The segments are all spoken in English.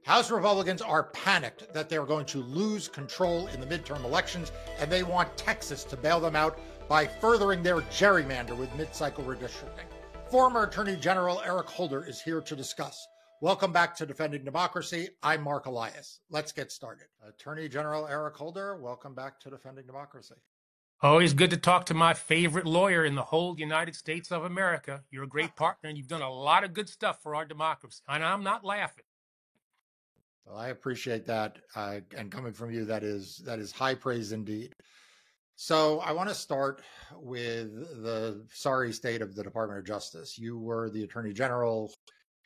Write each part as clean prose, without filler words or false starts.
House Republicans are panicked that they're going to lose control in the midterm elections, and they want Texas to bail them out by furthering their gerrymander with mid-cycle redistricting. Former Attorney General Eric Holder is here to discuss. Welcome back to Defending Democracy. I'm Mark Elias. Let's get started. Attorney General Eric Holder, welcome back to Defending Democracy. Always good to talk to my favorite lawyer in the whole United States of America. You're a great partner, and you've done a lot of good stuff for our democracy. And I'm not laughing. Well, I appreciate that, and coming from you, that is high praise indeed. So I want to start with the sorry state of the Department of Justice. You were the Attorney General.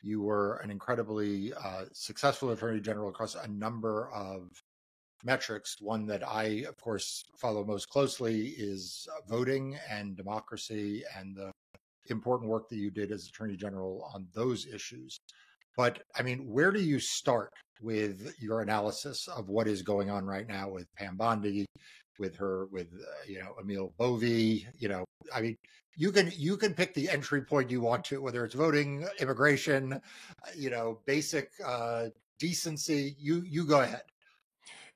You were an incredibly successful Attorney General across a number of metrics. One that I, of course, follow most closely is voting and democracy and the important work that you did as Attorney General on those issues. But I mean, where do you start with your analysis of what is going on right now with Pam Bondi, with Emil Bovee? I mean, you can pick the entry point you want to, whether it's voting, immigration, basic decency. You go ahead.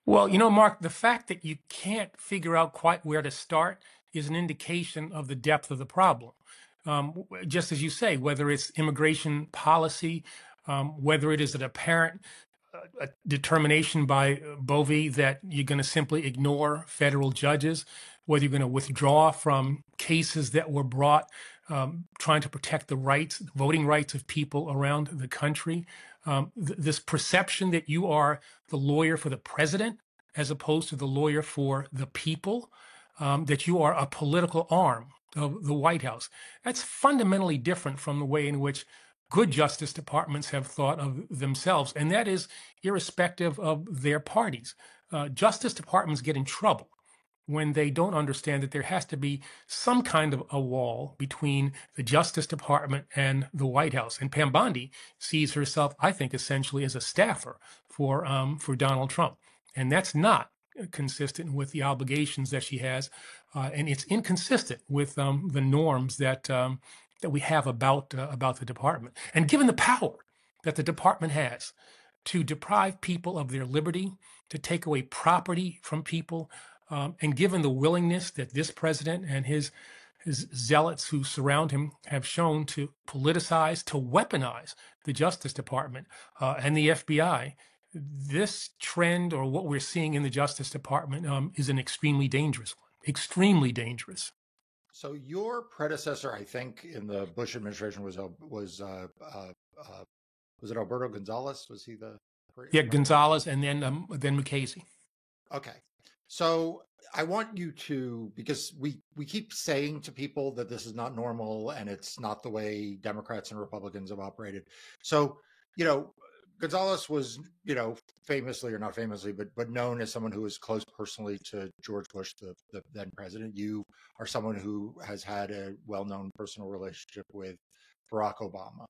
Well, Mark, the fact that you can't figure out quite where to start is an indication of the depth of the problem. Just as you say, whether it's immigration policy, whether it is an apparent determination by Bovee that you're going to simply ignore federal judges, whether you're going to withdraw from cases that were brought trying to protect the voting rights of people around the country. This perception that you are the lawyer for the president as opposed to the lawyer for the people, that you are a political arm of the White House. That's fundamentally different from the way in which good Justice Departments have thought of themselves, and that is irrespective of their parties. Justice Departments get in trouble when they don't understand that there has to be some kind of a wall between the Justice Department and the White House. And Pam Bondi sees herself, I think, essentially as a staffer for Donald Trump. And that's not consistent with the obligations that she has. And it's inconsistent with the norms that we have about the department. And given the power that the department has to deprive people of their liberty, to take away property from people, and given the willingness that this president and his zealots who surround him have shown to politicize, to weaponize the Justice Department and the FBI, this trend, or what we're seeing in the Justice Department, is an extremely dangerous one. Extremely dangerous. So your predecessor, I think, in the Bush administration was it Alberto Gonzales? Was he the? Yeah, Gonzales, and then Mukasey. Okay, so I want you to, because we keep saying to people that this is not normal and it's not the way Democrats and Republicans have operated. So Gonzales was, famously, or not famously, but known as someone who was close personally to George Bush, the then president. You are someone who has had a well-known personal relationship with Barack Obama.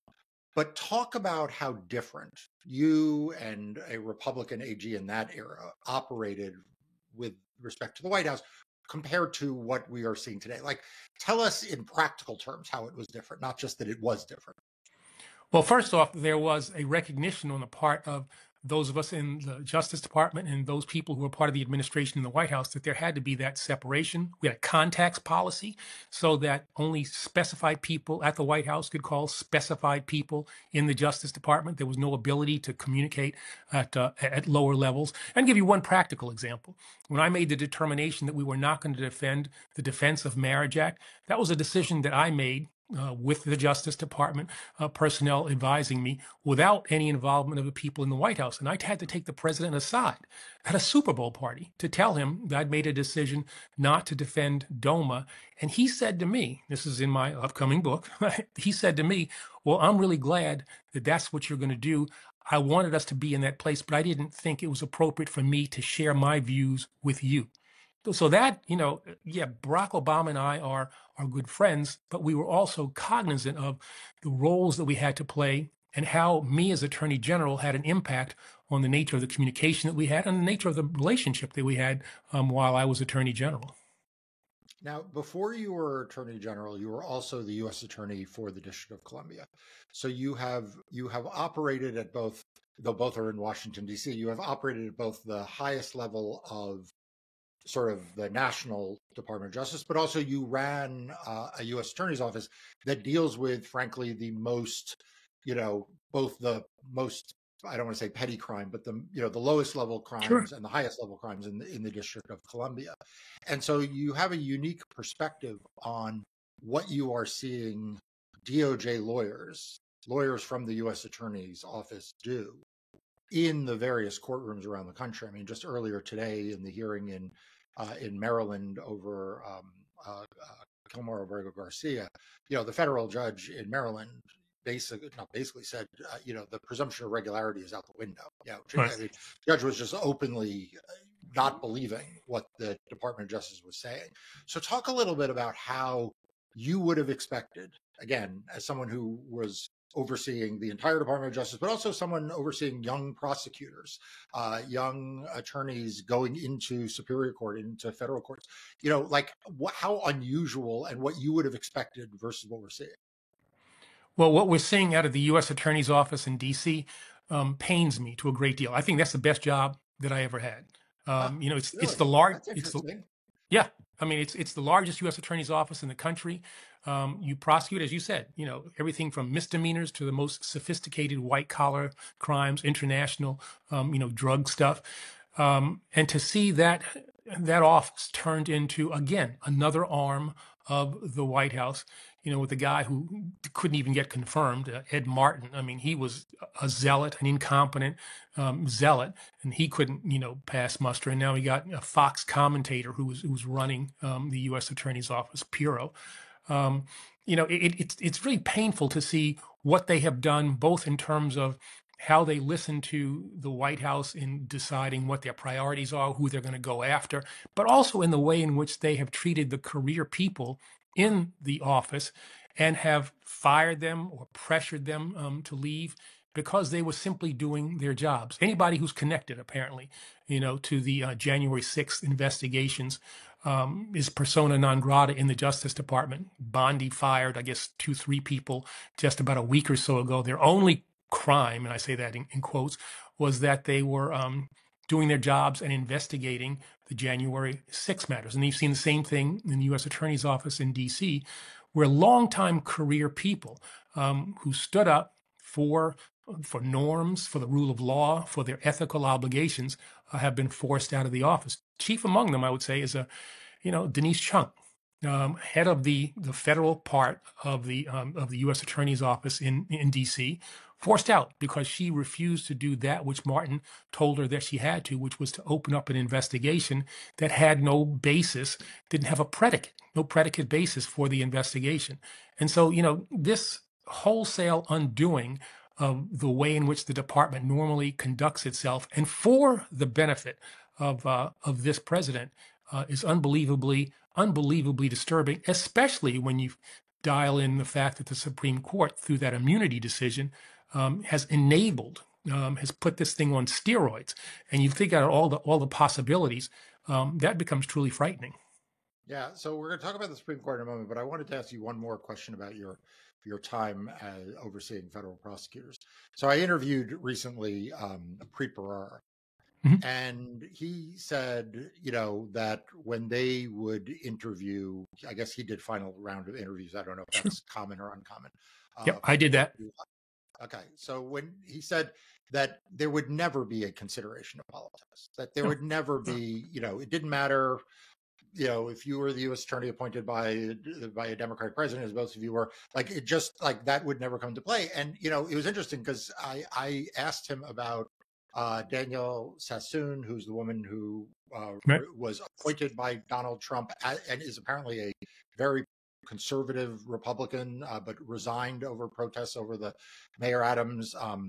But talk about how different you and a Republican AG in that era operated with respect to the White House compared to what we are seeing today. Like, tell us in practical terms how it was different, not just that it was different. Well, first off, there was a recognition on the part of those of us in the Justice Department and those people who were part of the administration in the White House that there had to be that separation. We had a contacts policy so that only specified people at the White House could call specified people in the Justice Department. There was no ability to communicate at lower levels. And I'll give you one practical example. When I made the determination that we were not going to defend the Defense of Marriage Act, that was a decision that I made with the Justice Department personnel advising me without any involvement of the people in the White House. And I had to take the president aside at a Super Bowl party to tell him that I'd made a decision not to defend DOMA. And he said to me, this is in my upcoming book, he said to me, well, I'm really glad that that's what you're going to do. I wanted us to be in that place, but I didn't think it was appropriate for me to share my views with you. So that, Barack Obama and I are good friends, but we were also cognizant of the roles that we had to play and how me as Attorney General had an impact on the nature of the communication that we had and the nature of the relationship that we had while I was Attorney General. Now, before you were Attorney General, you were also the U.S. Attorney for the District of Columbia. So you have operated at both, though both are in Washington D.C. You have operated at both the highest level of sort of the National Department of Justice, but also you ran a U.S. Attorney's office that deals with, frankly, the most, both the most, I don't want to say petty crime, but the lowest level Sure. crimes and the highest level crimes in the District of Columbia. And so you have a unique perspective on what you are seeing DOJ lawyers from the U.S. Attorney's office do in the various courtrooms around the country. I mean, just earlier today in the hearing in Maryland over Kilmore Abrego Garcia, the federal judge in Maryland basically said, the presumption of regularity is out the window. Right. I mean, the judge was just openly not believing what the Department of Justice was saying. So talk a little bit about how you would have expected, again, as someone who was overseeing the entire Department of Justice, but also someone overseeing young prosecutors, young attorneys going into Superior Court, into federal courts, how unusual and what you would have expected versus what we're seeing. Well, what we're seeing out of the U.S. Attorney's Office in D.C. Pains me to a great deal. I think that's the best job that I ever had. Ah, It's really? the large. That's It's the interesting. Yeah, I mean it's the largest U.S. Attorney's office in the country. You prosecute, as you said, everything from misdemeanors to the most sophisticated white collar crimes, international, drug stuff, and to see that office turned into again another arm of the White House. With a guy who couldn't even get confirmed, Ed Martin. I mean, he was a zealot, an incompetent zealot, and he couldn't, pass muster. And now we got a Fox commentator who's running the U.S. Attorney's Office, Puro. It's really painful to see what they have done, both in terms of how they listen to the White House in deciding what their priorities are, who they're going to go after, but also in the way in which they have treated the career people in the office and have fired them or pressured them to leave because they were simply doing their jobs. Anybody who's connected, apparently, to the January 6th investigations is persona non grata in the Justice Department. Bondi fired, I guess, 3 people just about a week or so ago. Their only crime, and I say that in quotes, was that they were doing their jobs and investigating the January 6 matters. And you've seen the same thing in the U.S. Attorney's Office in D.C., where longtime career people who stood up for norms, for the rule of law, for their ethical obligations, have been forced out of the office. Chief among them, I would say, is Denise Chung, head of the federal part of the U.S. Attorney's Office in D.C., forced out because she refused to do that which Martin told her that she had to, which was to open up an investigation that had no basis, didn't have no predicate basis for the investigation. And so, this wholesale undoing of the way in which the department normally conducts itself, and for the benefit of this president, is unbelievably disturbing, especially when you dial in the fact that the Supreme Court, through that immunity decision, has put this thing on steroids, and you think out all the possibilities, that becomes truly frightening. Yeah, so we're going to talk about the Supreme Court in a moment, but I wanted to ask you one more question about your time as overseeing federal prosecutors. So I interviewed recently Preet Bharara, Mhm. and he said, that when they would interview, I guess he did final round of interviews. I don't know if Sure. that's common or uncommon. Yep, I did that. Okay, so when he said that there would never be a consideration of politics, that there No. would never be, it didn't matter, if you were the U.S. attorney appointed by a Democratic president, as both of you were, like it just like that would never come to play. And it was interesting because I asked him about Danielle Sassoon, who's the woman who Right. was appointed by Donald Trump and is apparently a very conservative Republican, but resigned over protests over the Mayor Adams. I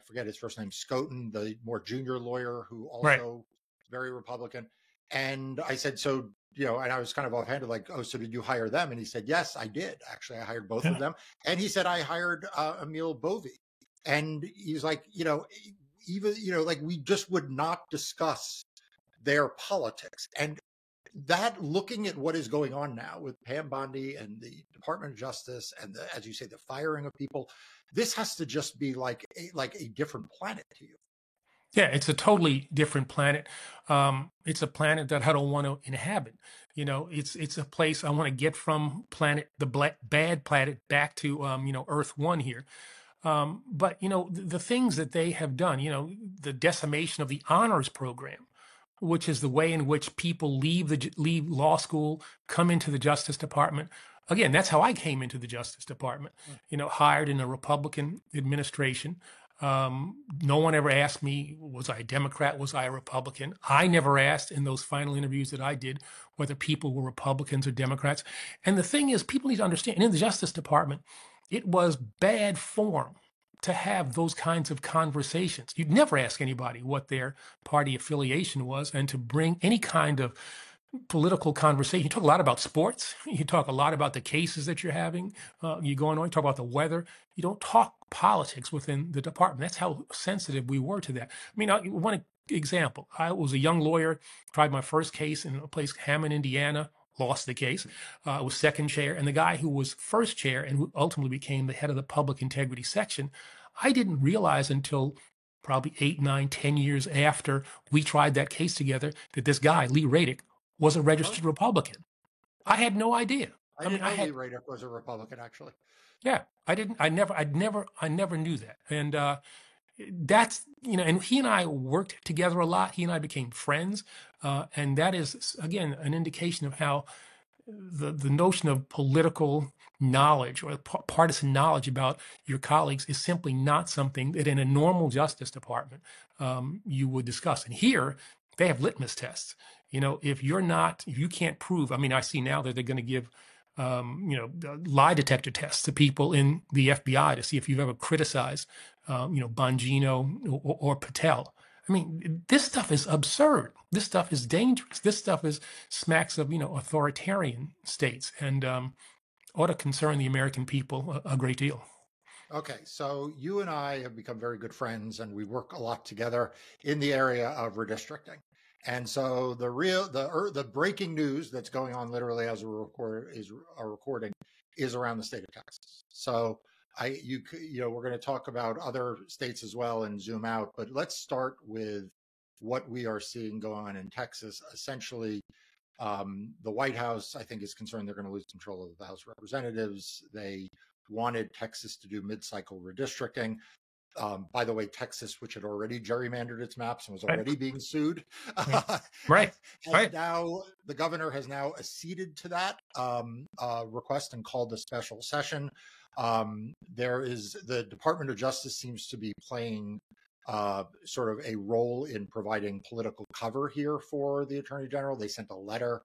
forget his first name, Scoten, the more junior lawyer who Right. also very Republican. And I said, so, and I was kind of offhanded, like, oh, so did you hire them? And he said, yes, I did. Actually, I hired both of Yeah. them. And he said, I hired Emil Bovee. And he's like, even, like we just would not discuss their politics. And that, looking at what is going on now with Pam Bondi and the Department of Justice and the, as you say, the firing of people, this has to just be like a different planet to you. Yeah, it's a totally different planet. It's a planet that I don't want to inhabit. It's a place I want to get from bad planet back to Earth One here. But the things that they have done, the decimation of the honors program, which is the way in which people leave law school, come into the Justice Department. Again, that's how I came into the Justice Department. Hired in a Republican administration. No one ever asked me, was I a Democrat? Was I a Republican? I never asked in those final interviews that I did whether people were Republicans or Democrats. And the thing is, people need to understand, in the Justice Department, it was bad form to have those kinds of conversations. You'd never ask anybody what their party affiliation was, and to bring any kind of political conversation. You talk a lot about sports. You talk a lot about the cases that you're having. You go on, you talk about the weather. You don't talk politics within the department. That's how sensitive we were to that. I mean, one example, I was a young lawyer, tried my first case in a place, Hammond, Indiana, lost the case. I was second chair. And the guy who was first chair and who ultimately became the head of the public integrity section, I didn't realize until probably 8, 9, 10 years after we tried that case together that this guy, Lee Radick, was a registered Republican. I had no idea. I didn't know Lee Radick was a Republican, actually. Yeah, I never knew that. And that's, and he and I worked together a lot. He and I became friends. And that is, again, an indication of how the notion of political knowledge or partisan knowledge about your colleagues is simply not something that in a normal Justice Department you would discuss. And here they have litmus tests. If you can't prove, I mean, I see now that they're going to give lie detector tests to people in the FBI to see if you've ever criticized, Bongino or Patel. I mean, this stuff is absurd. This stuff is dangerous. This stuff smacks of, authoritarian states, and ought to concern the American people a great deal. Okay, so you and I have become very good friends, and we work a lot together in the area of redistricting. And so the breaking news that's going on literally as we're recording is around the state of Texas. So we're going to talk about other states as well and zoom out, but let's start with what we are seeing going on in Texas. Essentially, the White House, I think, is concerned they're going to lose control of the House of Representatives. They wanted Texas to do mid-cycle redistricting. By the way, Texas, which had already gerrymandered its maps and was already being sued, right. Now the governor has now acceded to that request and called a special session. The Department of Justice seems to be playing sort of a role in providing political cover here for the Attorney General. They sent a letter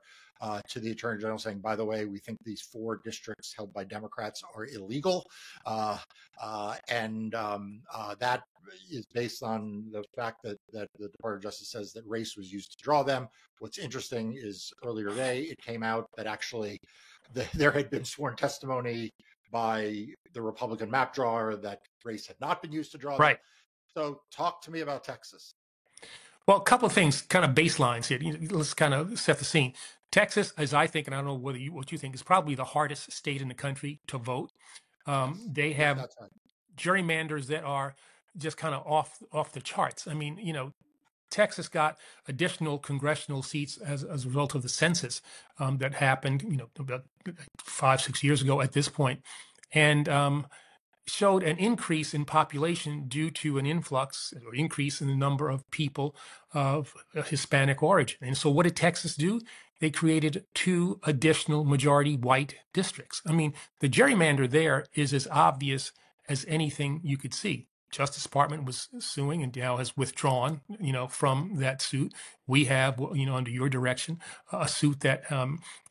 to the Attorney General saying, by the way, we think these 4 districts held by Democrats are illegal. And that is based on the fact that the Department of Justice says that race was used to draw them. What's interesting is earlier today, it came out that actually there had been sworn testimony by the Republican map drawer that race had not been used to draw them. So talk to me about Texas. Well, a couple of things, kind of baselines here. Let's kind of set the scene. Texas, as I think, and I don't know what you think, is probably the hardest state in the country to vote. They have gerrymanders that are just kind of off the charts. I mean, Texas got additional congressional seats as a result of the census that happened, about 5-6 years ago at this point, and showed an increase in population due to an influx or increase in the number of people of Hispanic origin. And so what did Texas do? They created 2 additional majority white districts. I mean, the gerrymander there is as obvious as anything you could see. Justice Department was suing and now has withdrawn, from that suit. We have, under your direction, a suit that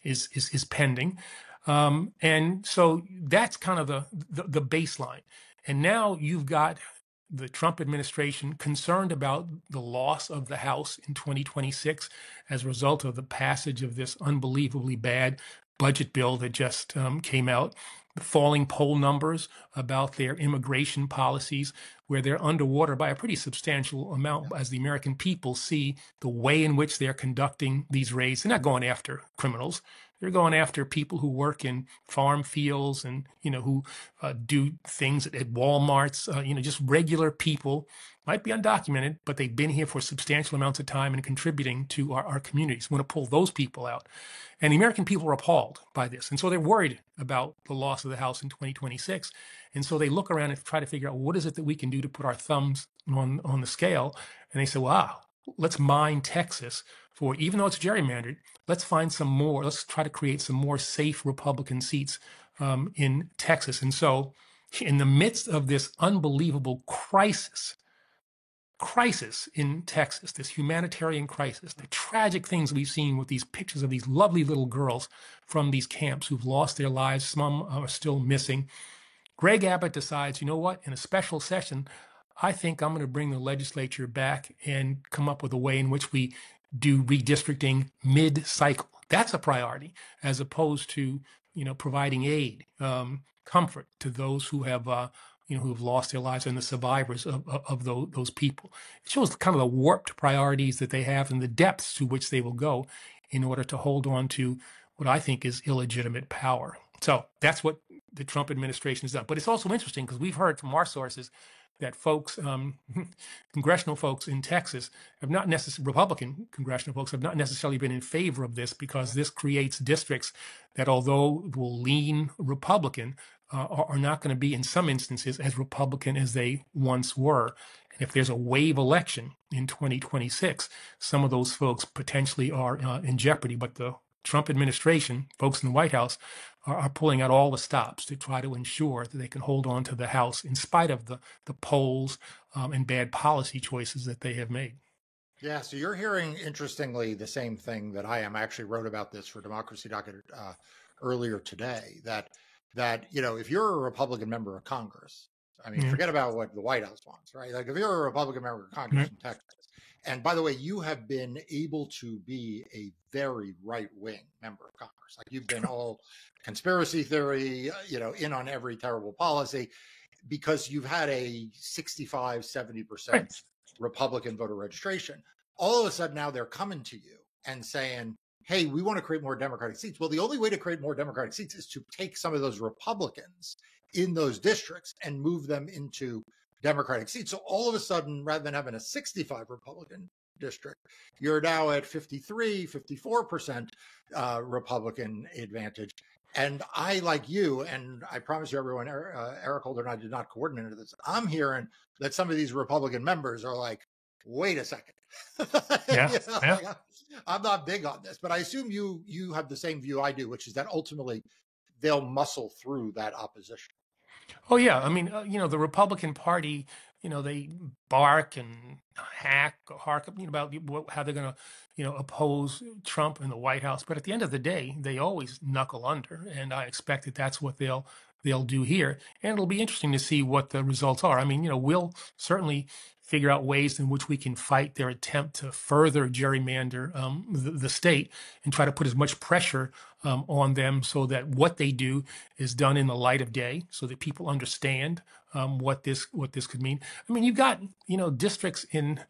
is pending. And so that's kind of the baseline. And now you've got the Trump administration concerned about the loss of the House in 2026 as a result of the passage of this unbelievably bad budget bill that just came out. falling poll numbers about their immigration policies, where they're underwater by a pretty substantial amount as the American people see the way in which they're conducting these raids. They're not going after criminals. They're going after people who work in farm fields and, who do things at Walmarts, just regular people, might be undocumented, but they've been here for substantial amounts of time and contributing to our communities. We want to pull those people out. And the American people are appalled by this. And so they're worried about the loss of the House in 2026. And so they look around and try to figure out, what is it that we can do to put our thumbs on the scale? And they say, wow, let's mine Texas for, even though it's gerrymandered, let's find some more. Let's try to create some more safe Republican seats in Texas. And so in the midst of this unbelievable crisis in Texas, this humanitarian crisis, the tragic things we've seen with these pictures of these lovely little girls from these camps who've lost their lives, some are still missing. Greg Abbott decides, you know what, in a special session, I think I'm going to bring the legislature back and come up with a way in which we do redistricting mid-cycle. That's a priority, as opposed to, providing aid, comfort to those who have who have lost their lives and the survivors of those people. It shows kind of the warped priorities that they have and the depths to which they will go in order to hold on to what I think is illegitimate power. So that's what the Trump administration has done. But it's also interesting because we've heard from our sources that folks, congressional folks in Texas, have not necessarily, Republican congressional folks have not necessarily been in favor of this, because this creates districts that, although will lean Republican, are not going to be, in some instances, as Republican as they once were. And if there's a wave election in 2026, some of those folks potentially are in jeopardy. But the Trump administration, folks in the White House, are pulling out all the stops to try to ensure that they can hold on to the House in spite of the polls and bad policy choices that they have made. Yeah, so you're hearing, interestingly, the same thing that I am. I actually wrote about this for Democracy Docket earlier today, that if you're a Republican member of Congress, I mean, forget about what the White House wants, right? Like, if you're a Republican member of Congress in Texas, and by the way, you have been able to be a very right-wing member of Congress. Like, you've been all conspiracy theory, in on every terrible policy, because you've had a 65, 70% Republican voter registration. All of a sudden now they're coming to you and saying, hey, we want to create more Democratic seats. Well, the only way to create more Democratic seats is to take some of those Republicans in those districts and move them into Democratic seats. So all of a sudden, rather than having a 65 Republican district, you're now at 53, 54% Republican advantage. And I, like you, and I promise you, everyone, Eric Holder and I did not coordinate this. I'm hearing that some of these Republican members are like, wait a second. Yeah. I'm not big on this, but I assume you have the same view I do, which is that ultimately they'll muscle through that opposition. Oh, yeah. I mean, the Republican Party, they bark and hark about how they're going to, oppose Trump in the White House. But at the end of the day, they always knuckle under. And I expect that that's what they'll do here. And it'll be interesting to see what the results are. I mean, we'll certainly figure out ways in which we can fight their attempt to further gerrymander the state and try to put as much pressure on them so that what they do is done in the light of day, so that people understand what this could mean. I mean, you've got districts in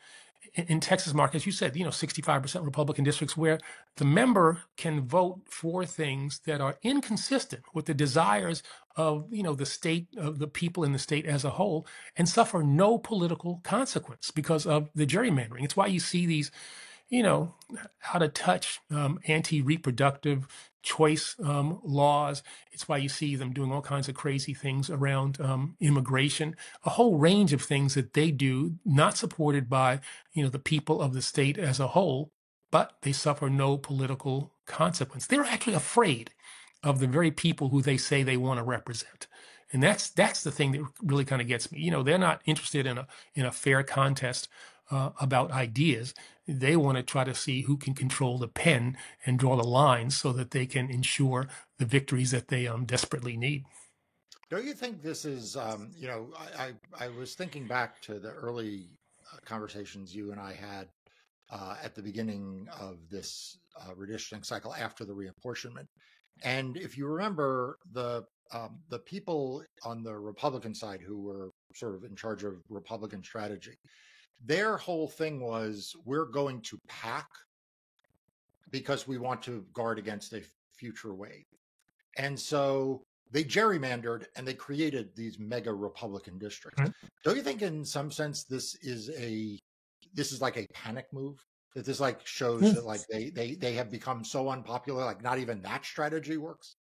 Texas, Mark, as you said, 65% Republican districts where the member can vote for things that are inconsistent with the desires of, the state, of the people in the state as a whole, and suffer no political consequence because of the gerrymandering. It's why you see these, out of touch, anti-reproductive choice laws. It's why you see them doing all kinds of crazy things around immigration, a whole range of things that they do, not supported by, the people of the state as a whole, but they suffer no political consequence. They're actually afraid of the very people who they say they want to represent. And that's the thing that really kind of gets me. They're not interested in a fair contest about ideas. They want to try to see who can control the pen and draw the lines so that they can ensure the victories that they desperately need. Don't you think this is, I was thinking back to the early conversations you and I had at the beginning of this redistricting cycle after the reapportionment. And if you remember, the the people on the Republican side who were sort of in charge of Republican strategy, their whole thing was we're going to pack because we want to guard against a future wave. And so they gerrymandered and they created these mega Republican districts. Right. Don't you think in some sense this is like a panic move? That this like shows that like they have become so unpopular, like not even that strategy works?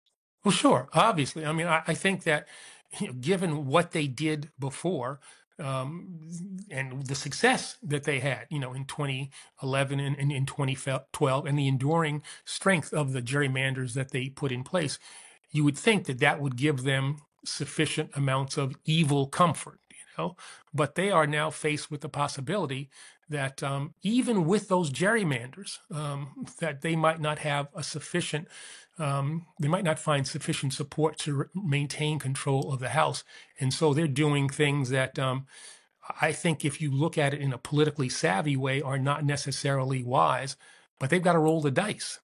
Well, sure. Obviously, I mean, I think that given what they did before, um, and the success that they had, in 2011 and in 2012, and the enduring strength of the gerrymanders that they put in place, you would think that that would give them sufficient amounts of evil comfort, But they are now faced with the possibility that even with those gerrymanders, that they might not have a sufficient, they might not find sufficient support to maintain control of the House. And so they're doing things that I think, if you look at it in a politically savvy way, are not necessarily wise, but they've got to roll the dice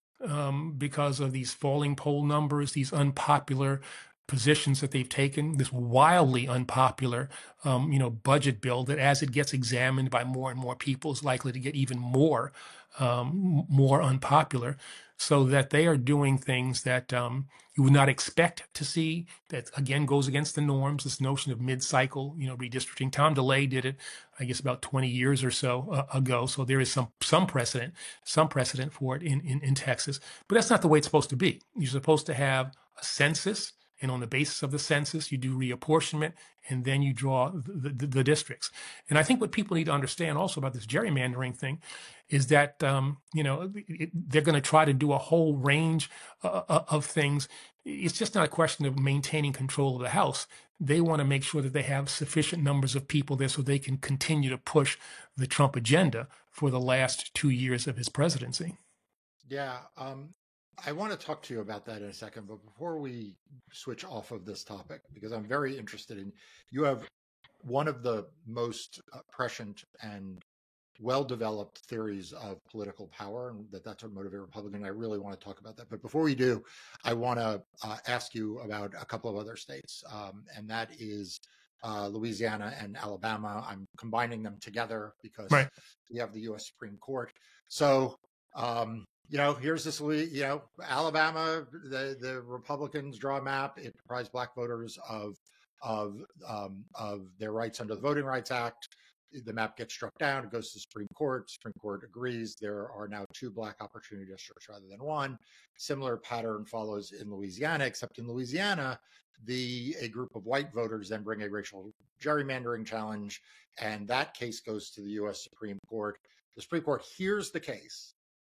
because of these falling poll numbers, these unpopular positions that they've taken, this wildly unpopular, budget bill that, as it gets examined by more and more people, is likely to get even more unpopular. So that they are doing things that you would not expect to see. That again goes against the norms. This notion of mid-cycle, redistricting. Tom DeLay did it, I guess, about 20 years or so ago. So there is some precedent for it in Texas. But that's not the way it's supposed to be. You're supposed to have a census, and on the basis of the census, you do reapportionment, and then you draw the districts. And I think what people need to understand also about this gerrymandering thing is that they're going to try to do a whole range of things. It's just not a question of maintaining control of the House. They want to make sure that they have sufficient numbers of people there so they can continue to push the Trump agenda for the last 2 years of his presidency. Yeah, I want to talk to you about that in a second, but before we switch off of this topic, because I'm very interested in, you have one of the most prescient and well-developed theories of political power, and that's what motivated Republican. I really want to talk about that. But before we do, I want to ask you about a couple of other states, and that is Louisiana and Alabama. I'm combining them together because Right. we have the U.S. Supreme Court. So, here's this, Alabama, the Republicans draw a map. It deprives black voters of their rights under the Voting Rights Act. The map gets struck down. It goes to the Supreme Court. Supreme Court agrees. There are now 2 black opportunity districts rather than 1. Similar pattern follows in Louisiana, except in Louisiana, a group of white voters then bring a racial gerrymandering challenge, and that case goes to the U.S. Supreme Court. The Supreme Court hears the case.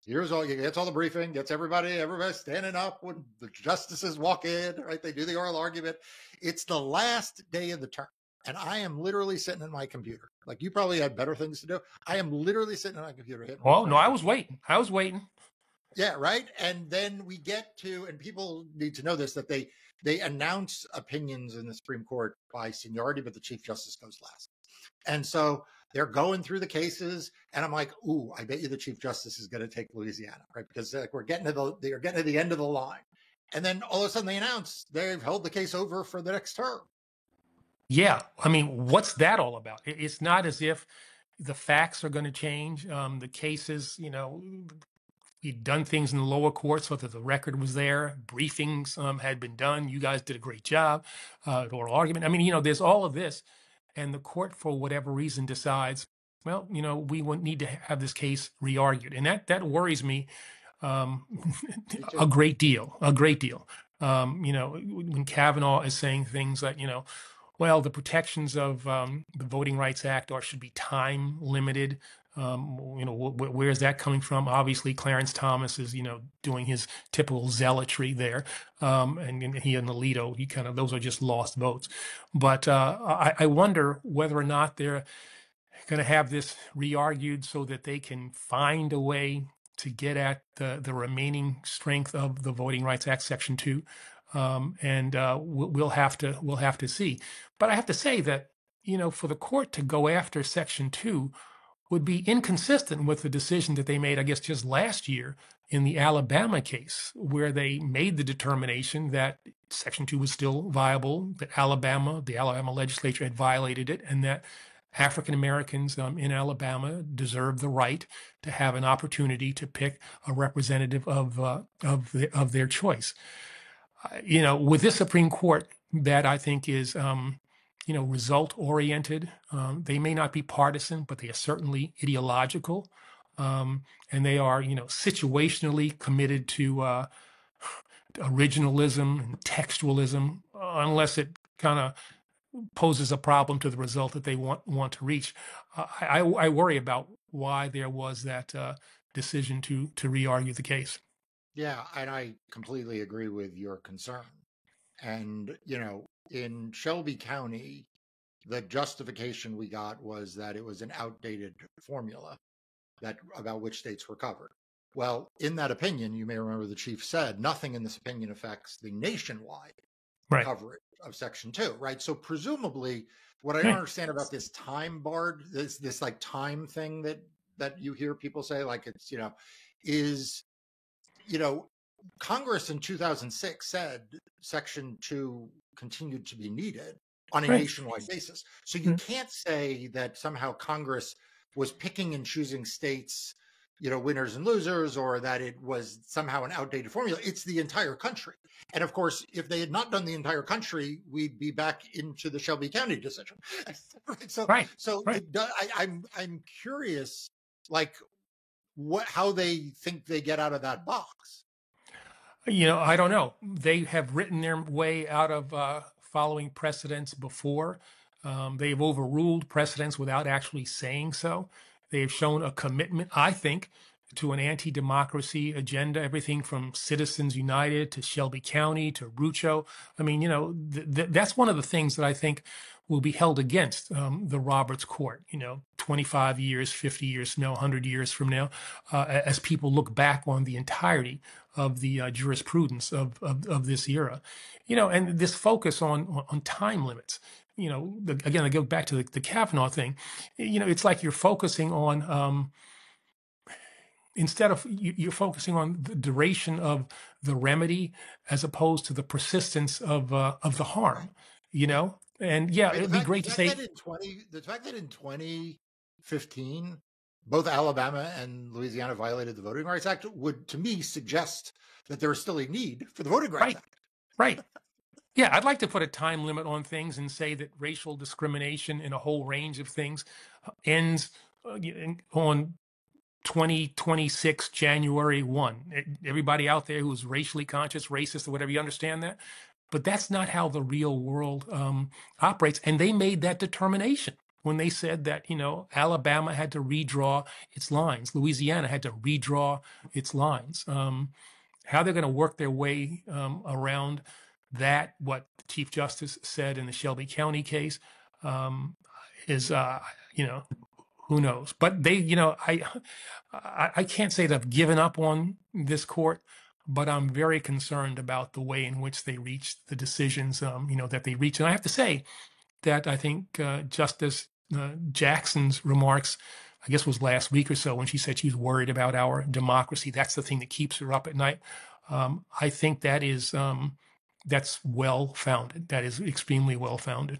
Gets all the briefing, gets everybody standing up when the justices walk in, right? They do the oral argument. It's the last day of the term. And I am literally sitting at my computer. Like, you probably had better things to do. I am literally sitting at my computer. Oh, no, I was waiting. Yeah, right. And then we get to, and people need to know this, that they announce opinions in the Supreme Court by seniority, but the Chief Justice goes last. And so they're going through the cases, and I'm like, ooh, I bet you the Chief Justice is going to take Louisiana, right? Because they're getting to the end of the line. And then all of a sudden they announce they've held the case over for the next term. Yeah. I mean, what's that all about? It's not as if the facts are going to change. The cases, we'd done things in the lower court so that the record was there. Briefings had been done. You guys did a great job. Oral argument. I mean, there's all of this. And the court, for whatever reason, decides, well, we would need to have this case re-argued. And that worries me a great deal. When Kavanaugh is saying things like, well, the protections of the Voting Rights Act should be time limited. Where is that coming from? Obviously, Clarence Thomas is, doing his typical zealotry there, and he and Alito, those are just lost votes. But I wonder whether or not they're going to have this re-argued so that they can find a way to get at the remaining strength of the Voting Rights Act, Section 2. And we'll have to see. But I have to say that, for the court to go after Section 2 would be inconsistent with the decision that they made, I guess, just last year in the Alabama case, where they made the determination that Section 2 was still viable, that the Alabama legislature had violated it, and that African Americans in Alabama deserve the right to have an opportunity to pick a representative of their choice. With this Supreme Court, that I think is result oriented. They may not be partisan, but they are certainly ideological, and they are situationally committed to originalism and textualism, unless it kind of poses a problem to the result that they want to reach. I worry about why there was that decision to re-argue the case. Yeah, and I completely agree with your concern. And, in Shelby County, the justification we got was that it was an outdated formula that about which states were covered. Well, in that opinion, you may remember the chief said nothing in this opinion affects the nationwide Right. coverage of Section 2, right? So presumably, what I don't understand about this time barred, this like time thing that you hear people say, like it's is Congress in 2006 said Section 2 continued to be needed on a Right. nationwide basis. So you can't say that somehow Congress was picking and choosing states, winners and losers, or that it was somehow an outdated formula. It's the entire country. And of course, if they had not done the entire country, we'd be back into the Shelby County decision. Right. I'm curious, like how they think they get out of that box. I don't know. They have written their way out of following precedents before. They've overruled precedents without actually saying so. They have shown a commitment, I think, to an anti-democracy agenda, everything from Citizens United to Shelby County to Rucho. I mean, that's one of the things that I think will be held against the Roberts Court, 25 years, 50 years from now, 100 years from now, as people look back on the entirety of the jurisprudence of this era. And this focus on time limits. Again, I go back to the Kavanaugh thing. It's like you're focusing on instead of you're focusing on the duration of the remedy as opposed to the persistence of the harm. And yeah, Right, it'd be great to say the fact that in 2015 both Alabama and Louisiana violated the Voting Rights Act would, to me, suggest that there is still a need for the Voting Rights Act. Right. Yeah, I'd like to put a time limit on things and say that racial discrimination in a whole range of things ends on 2026 January 1. Everybody out there who's racially conscious, racist, or whatever, you understand that? But that's not how the real world operates. And they made that determination when they said that, Alabama had to redraw its lines. Louisiana had to redraw its lines. How they're going to work their way around that, what Chief Justice said in the Shelby County case, is, who knows? But they, I can't say that I've given up on this court, but I'm very concerned about the way in which they reached the decisions, that they reached. And I have to say that I think Justice Jackson's remarks, I guess was last week or so, when she said she was worried about our democracy. That's the thing that keeps her up at night. I think that is that's well founded. That is extremely well founded.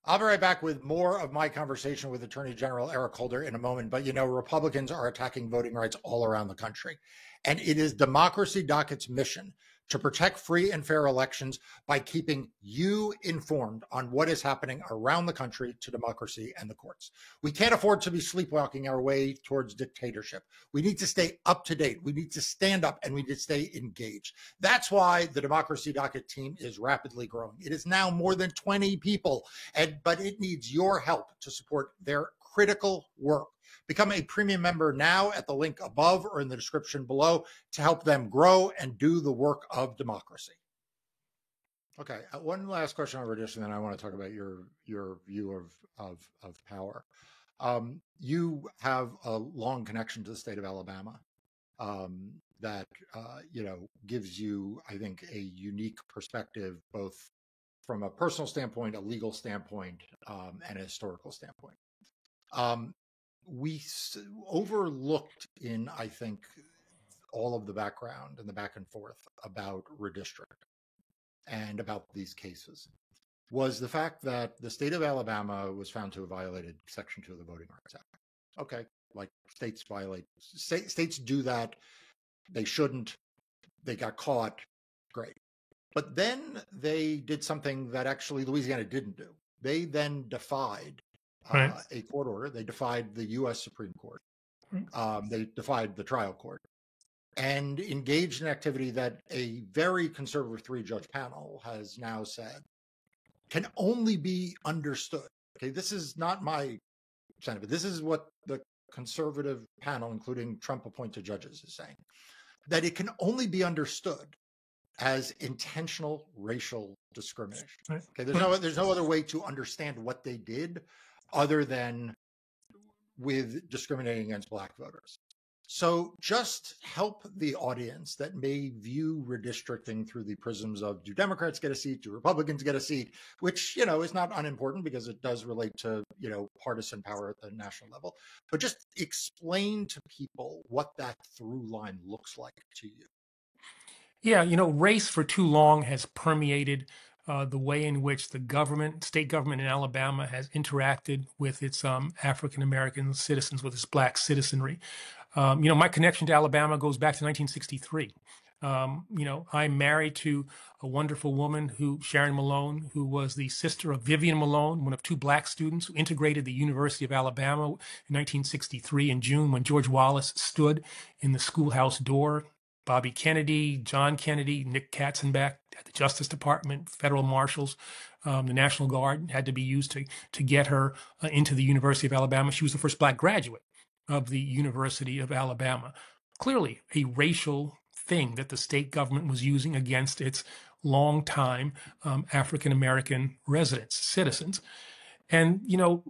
I'll be right back with more of my conversation with Attorney General Eric Holder in a moment. But, Republicans are attacking voting rights all around the country. And it is Democracy Docket's mission to protect free and fair elections by keeping you informed on what is happening around the country to democracy and the courts. We can't afford to be sleepwalking our way towards dictatorship. We need to stay up to date. We need to stand up and we need to stay engaged. That's why the Democracy Docket team is rapidly growing. It is now more than 20 people, but it needs your help to support their critical work. Become a premium member now at the link above or in the description below to help them grow and do the work of democracy. Okay, one last question on rendition, then I want to talk about your view of power. You have a long connection to the state of Alabama that gives you, I think, a unique perspective, both from a personal standpoint, a legal standpoint, and a historical standpoint. We overlooked in, I think, all of the background and the back and forth about redistricting. and about these cases was the fact that the state of Alabama was found to have violated Section 2 of the Voting Rights Act. Okay, like states do that. They shouldn't. They got caught. Great. But then they did something that actually Louisiana didn't do. They then defied Right. a court order. They defied the U.S. Supreme Court. They defied the trial court and engaged in activity that a very conservative 3-judge panel has now said can only be understood. Okay, this is not my sentiment. This is what the conservative panel, including Trump-appointed judges, is saying, that it can only be understood as intentional racial discrimination. Right. Okay, there's no other way to understand what they did other than with discriminating against Black voters. So just help the audience that may view redistricting through the prisms of, do Democrats get a seat? Do Republicans get a seat? Which, is not unimportant because it does relate to, partisan power at the national level. But just explain to people what that through line looks like to you. Yeah, race for too long has permeated the way in which the state government in Alabama has interacted with its African American citizens, with its Black citizenry. My connection to Alabama goes back to 1963. I'm married to a wonderful woman, Sharon Malone, who was the sister of Vivian Malone, one of 2 Black students who integrated the University of Alabama in 1963 in June, when George Wallace stood in the schoolhouse door. Bobby Kennedy, John Kennedy, Nick Katzenbach at the Justice Department, federal marshals, the National Guard had to be used to get her into the University of Alabama. She was the first Black graduate of the University of Alabama. Clearly a racial thing that the state government was using against its longtime African American residents, citizens. And,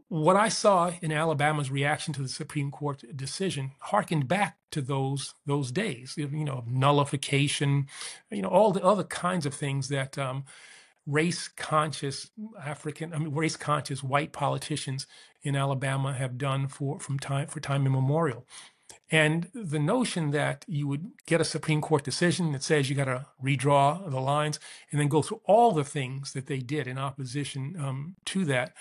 what I saw in Alabama's reaction to the Supreme Court decision harkened back to those days, nullification, all the other kinds of things that race-conscious white politicians in Alabama have done for time immemorial. And the notion that you would get a Supreme Court decision that says you got to redraw the lines and then go through all the things that they did in opposition to that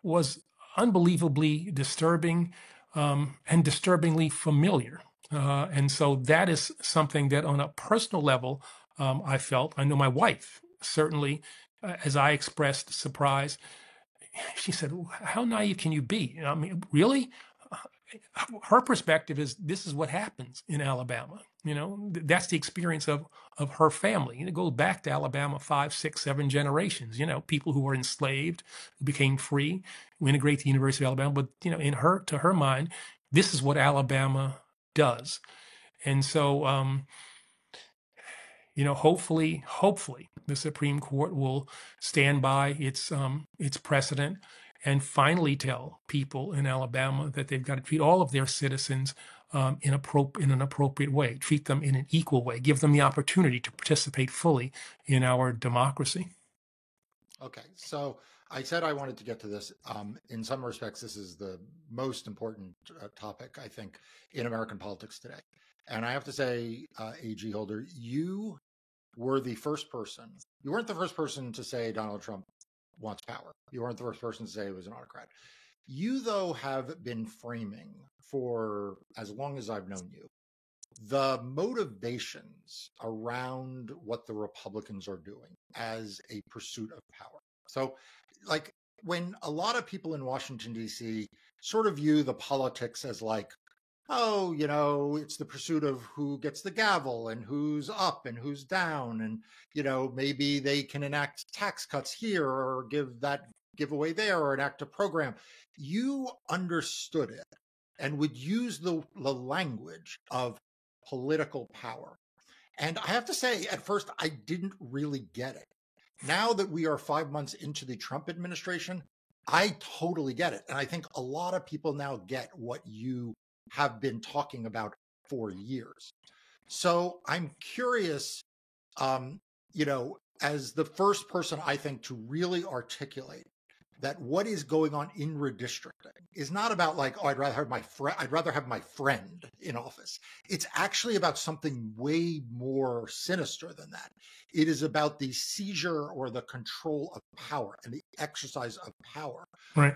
was unbelievably disturbing and disturbingly familiar. And so that is something that on a personal level, I know my wife certainly, as I expressed surprise, she said, "How naive can you be? I mean, really?" Her perspective is, this is what happens in Alabama. That's the experience of her family. It goes back to Alabama 5, 6, 7 generations. People who were enslaved, who became free, who integrate the University of Alabama. But to her mind, this is what Alabama does. And so, hopefully, the Supreme Court will stand by its precedent and finally tell people in Alabama that they've got to treat all of their citizens in an appropriate way, treat them in an equal way, give them the opportunity to participate fully in our democracy. Okay, so I said I wanted to get to this. In some respects, this is the most important topic, I think, in American politics today. And I have to say, A.G. Holder, you were the first person. You weren't the first person to say Donald Trump wants power. You weren't the first person to say he was an autocrat. You, though, have been framing for as long as I've known you the motivations around what the Republicans are doing as a pursuit of power. So, like, when a lot of people in Washington, D.C. sort of view the politics as like, oh, it's the pursuit of who gets the gavel and who's up and who's down. And, maybe they can enact tax cuts here or give that giveaway there or enact a program. You understood it and would use the language of political power. And I have to say, at first, I didn't really get it. Now that we are 5 months into the Trump administration, I totally get it. And I think a lot of people now get what you have been talking about for years. So I'm curious, as the first person, I think, to really articulate that what is going on in redistricting is not about like, oh, I'd rather have my friend in office. It's actually about something way more sinister than that. It is about the seizure or the control of power and the exercise of power. Right.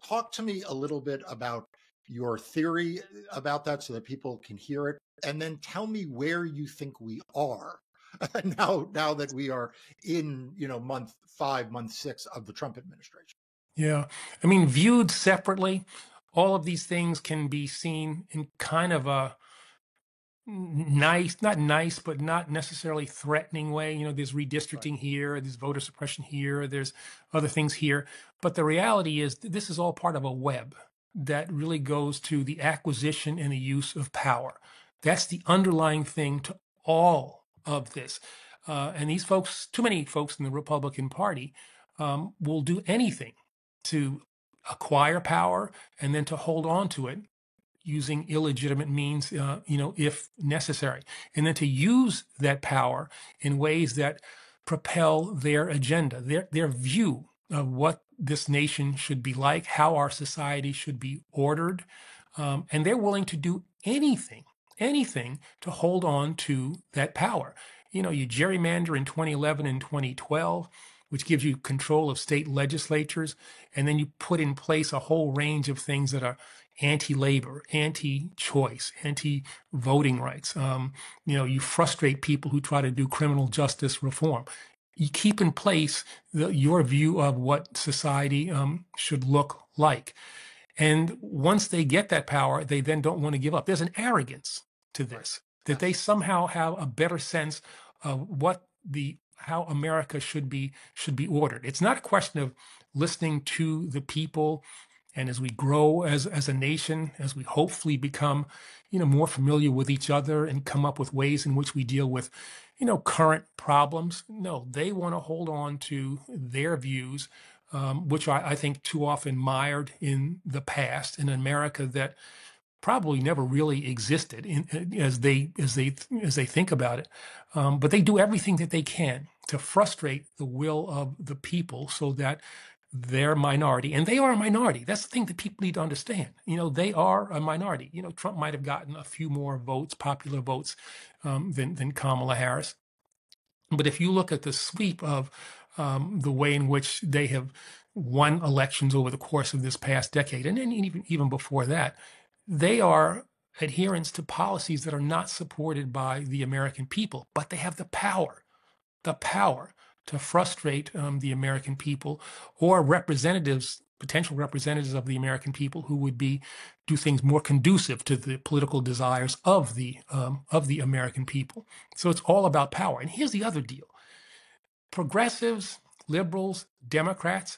Talk to me a little bit about your theory about that so that people can hear it, and then tell me where you think we are now that we are in month 5, month 6 of the Trump administration. Yeah. I mean, viewed separately, all of these things can be seen in kind of a nice, not nice, but not necessarily threatening way. There's Right. redistricting here, there's voter suppression here, there's other things here. But the reality is, this is all part of a web that really goes to the acquisition and the use of power. That's the underlying thing to all of this. And these folks, too many folks in the Republican Party, will do anything to acquire power and then to hold on to it using illegitimate means, if necessary, and then to use that power in ways that propel their agenda, their view of what this nation should be like, how our society should be ordered, and they're willing to do anything to hold on to that power. You gerrymander in 2011 and 2012, which gives you control of state legislatures, and then you put in place a whole range of things that are anti-labor, anti-choice, anti-voting rights. You frustrate people who try to do criminal justice reform. You keep in place your view of what society should look like. And once they get that power, they then don't want to give up. There's an arrogance to this, that they somehow have a better sense of how America should be ordered. It's not a question of listening to the people. And as we grow as a nation, as we hopefully become, more familiar with each other and come up with ways in which we deal with, current problems. No, they want to hold on to their views, which I think too often mired in the past in America that probably never really existed as they think about it. But they do everything that they can to frustrate the will of the people so that their minority, and they are a minority. That's the thing that people need to understand. They are a minority. Trump might have gotten a few more votes, popular votes, than Kamala Harris. But if you look at the sweep of the way in which they have won elections over the course of this past decade, and then even before that, they are adherents to policies that are not supported by the American people, but they have the power to frustrate the American people or potential representatives of the American people who would do things more conducive to the political desires of the American people. So it's all about power. And here's the other deal. Progressives, liberals, Democrats,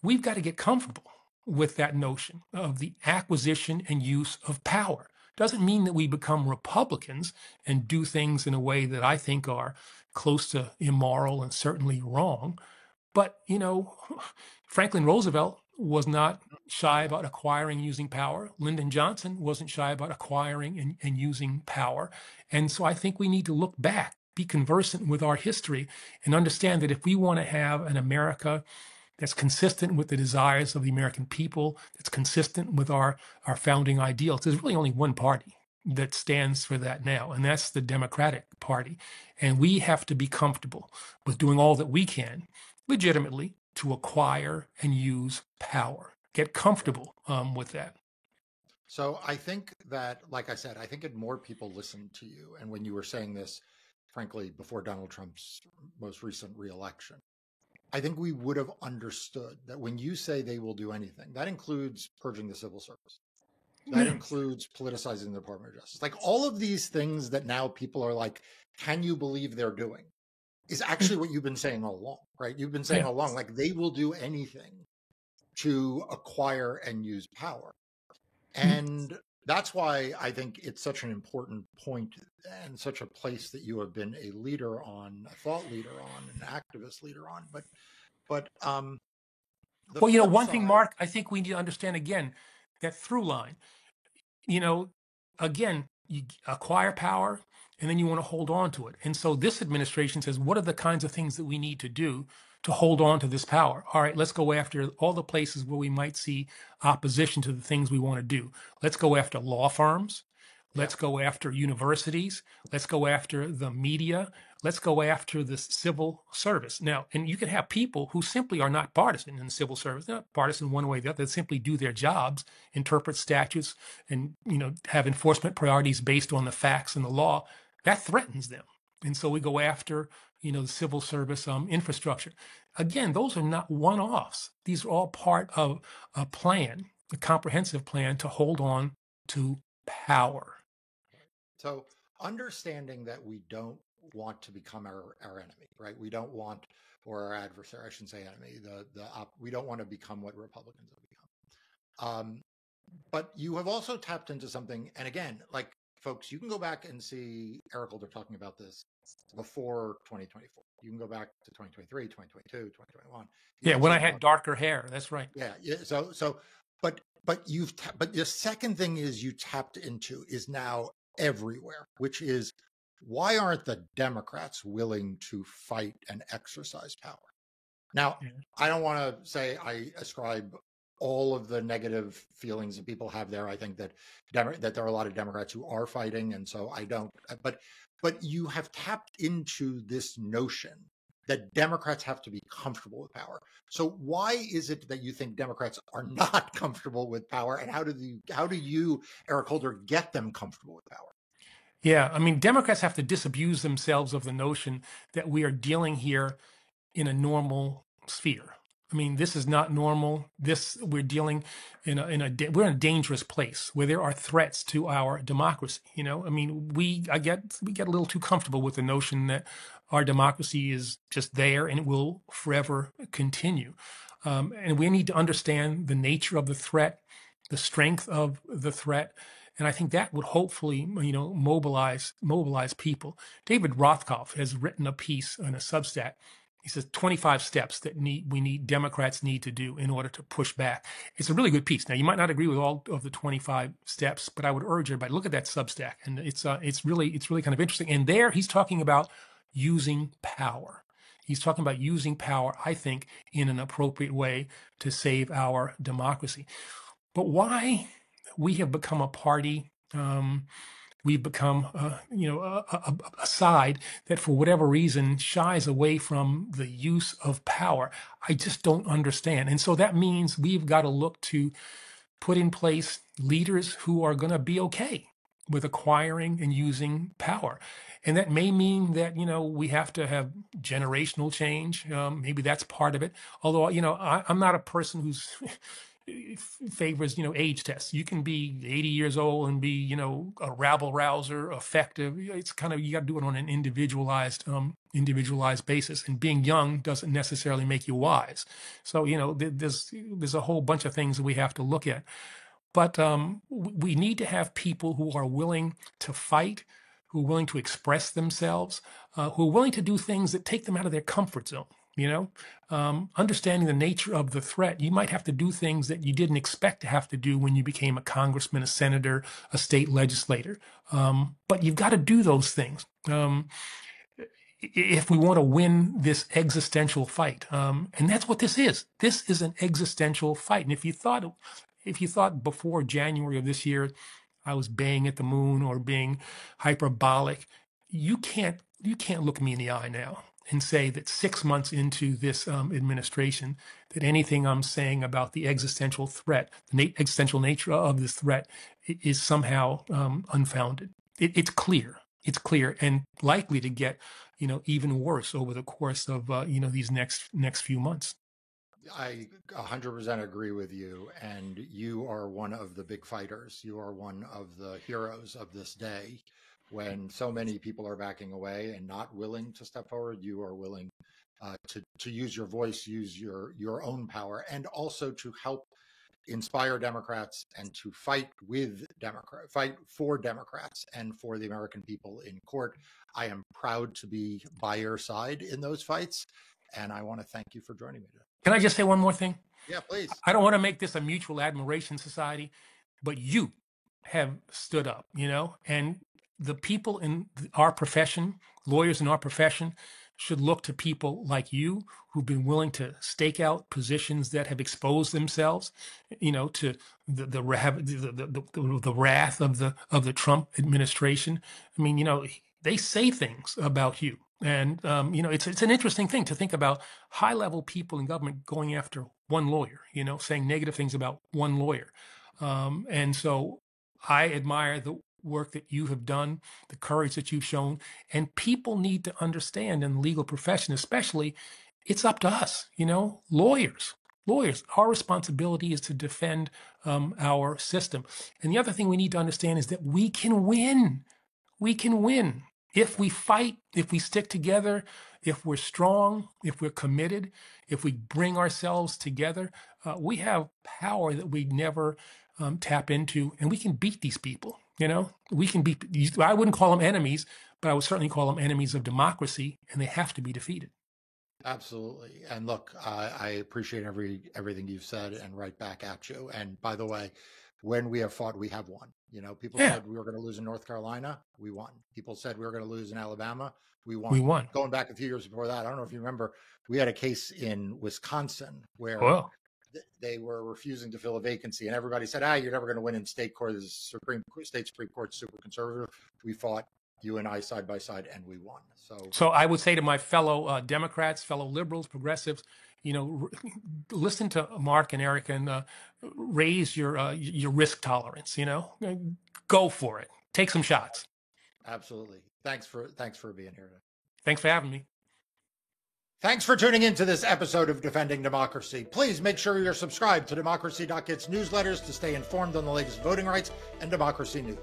we've got to get comfortable with that notion of the acquisition and use of power. Doesn't mean that we become Republicans and do things in a way that I think are close to immoral and certainly wrong. But, Franklin Roosevelt was not shy about acquiring and using power. Lyndon Johnson wasn't shy about acquiring and using power. And so I think we need to look back, be conversant with our history, and understand that if we want to have an America that's consistent with the desires of the American people, that's consistent with our founding ideals, there's really only one party that stands for that now, and that's the Democratic Party. And we have to be comfortable with doing all that we can legitimately to acquire and use power. Get comfortable with that. So I think that, like I said, I think if more people listened to you, and when you were saying this, frankly, before Donald Trump's most recent reelection, I think we would have understood that when you say they will do anything, that includes purging the civil service. That includes politicizing the Department of Justice. Like all of these things that now people are like, can you believe they're doing? Is actually what you've been saying all along, right? You've been saying all along, like they will do anything to acquire and use power. And that's why I think it's such an important point and such a place that you have been a leader on, a thought leader on, an activist leader on. But well, one thing, Mark, I think we need to understand again, that through line, again, you acquire power and then you want to hold on to it. And so this administration says, what are the kinds of things that we need to do to hold on to this power. All right, let's go after all the places where we might see opposition to the things we want to do. Let's go after law firms. Yeah. Let's go after universities. Let's go after the media. Let's go after the civil service. Now, and you can have people who simply are not partisan in the civil service. They're not partisan one way or the other. They simply do their jobs, interpret statutes, and have enforcement priorities based on the facts and the law. That threatens them. And so we go after the civil service infrastructure. Again, those are not one-offs. These are all part of a plan, a comprehensive plan to hold on to power. So understanding that we don't want to become our enemy, right? We don't want, or our adversary, I shouldn't say enemy, we don't want to become what Republicans have become. But you have also tapped into something, and again, like folks, you can go back and see Eric Holder talking about this before 2024. You can go back to 2023, 2022, 2021. Yeah, when I had darker hair, that's right. Yeah. But the second thing is you tapped into is now everywhere, which is why aren't the Democrats willing to fight and exercise power? Now, I don't want to say I ascribe all of the negative feelings that people have there. I think that there are a lot of Democrats who are fighting, and so I don't. But you have tapped into this notion that Democrats have to be comfortable with power. So why is it that you think Democrats are not comfortable with power, and how do you, Eric Holder, get them comfortable with power? Yeah, I mean, Democrats have to disabuse themselves of the notion that we are dealing here in a normal sphere. I mean, this is not normal. We're dealing we're in a dangerous place where there are threats to our democracy. I mean, we get a little too comfortable with the notion that our democracy is just there and it will forever continue. And we need to understand the nature of the threat, the strength of the threat. And I think that would hopefully, mobilize people. David Rothkopf has written a piece on a Substack. He says 25 steps that Democrats need to do in order to push back. It's a really good piece. Now, you might not agree with all of the 25 steps, but I would urge everybody to look at that Substack, and it's really kind of interesting. And there, he's talking about using power. He's talking about using power, I think, in an appropriate way to save our democracy. But why we have become a party, we've become, a side that for whatever reason shies away from the use of power. I just don't understand. And so that means we've got to look to put in place leaders who are going to be okay with acquiring and using power. And that may mean that, we have to have generational change. Maybe that's part of it. Although, I'm not a person who's favors, age tests. You can be 80 years old and be, a rabble rouser, effective. It's kind of, you got to do it on an individualized basis. And being young doesn't necessarily make you wise. So, there's a whole bunch of things that we have to look at. But we need to have people who are willing to fight, who are willing to express themselves, who are willing to do things that take them out of their comfort zone. Understanding the nature of the threat, you might have to do things that you didn't expect to have to do when you became a congressman, a senator, a state legislator. But you've got to do those things if we want to win this existential fight. And that's what this is. This is an existential fight. And if you thought before January of this year, I was baying at the moon or being hyperbolic, you can't look me in the eye now and say that 6 months into this administration, that anything I'm saying about the existential threat, the existential nature of this threat, is somehow unfounded. It's clear. It's clear and likely to get, even worse over the course of, these next few months. I 100% agree with you. And you are one of the big fighters. You are one of the heroes of this day. When so many people are backing away and not willing to step forward, you are willing to use your voice, use your own power, and also to help inspire Democrats and to fight for Democrats and for the American people in court. I am proud to be by your side in those fights, and I want to thank you for joining me today. Can I just say one more thing? Yeah, please. I don't want to make this a mutual admiration society, but you have stood up, and the people in our profession, lawyers in our profession, should look to people like you who've been willing to stake out positions that have exposed themselves, to the wrath of the Trump administration. I mean, they say things about you. And it's an interesting thing to think about high-level people in government going after one lawyer, saying negative things about one lawyer. And so I admire the work that you have done, the courage that you've shown, and people need to understand in the legal profession, especially, it's up to us, lawyers. Our responsibility is to defend our system. And the other thing we need to understand is that we can win. We can win if we fight, if we stick together, if we're strong, if we're committed, if we bring ourselves together. We have power that we never tap into, and we can beat these people. We can beat. I wouldn't call them enemies, but I would certainly call them enemies of democracy, and they have to be defeated. Absolutely. And look, I appreciate everything you've said, and right back at you. And by the way, when we have fought, we have won. People said we were going to lose in North Carolina. We won. People said we were going to lose in Alabama. We won. We won. Going back a few years before that, I don't know if you remember, we had a case in Wisconsin where they were refusing to fill a vacancy, and everybody said, you're never going to win in state court. The state Supreme Court's super conservative. We fought, you and I, side by side, and we won. So I would say to my fellow Democrats, fellow liberals, progressives, listen to Mark and Eric and raise your risk tolerance. Go for it. Take some shots. Absolutely. Thanks for being here today. Thanks for having me. Thanks for tuning in to this episode of Defending Democracy. Please make sure you're subscribed to Democracy.Kit's newsletters to stay informed on the latest voting rights and democracy news.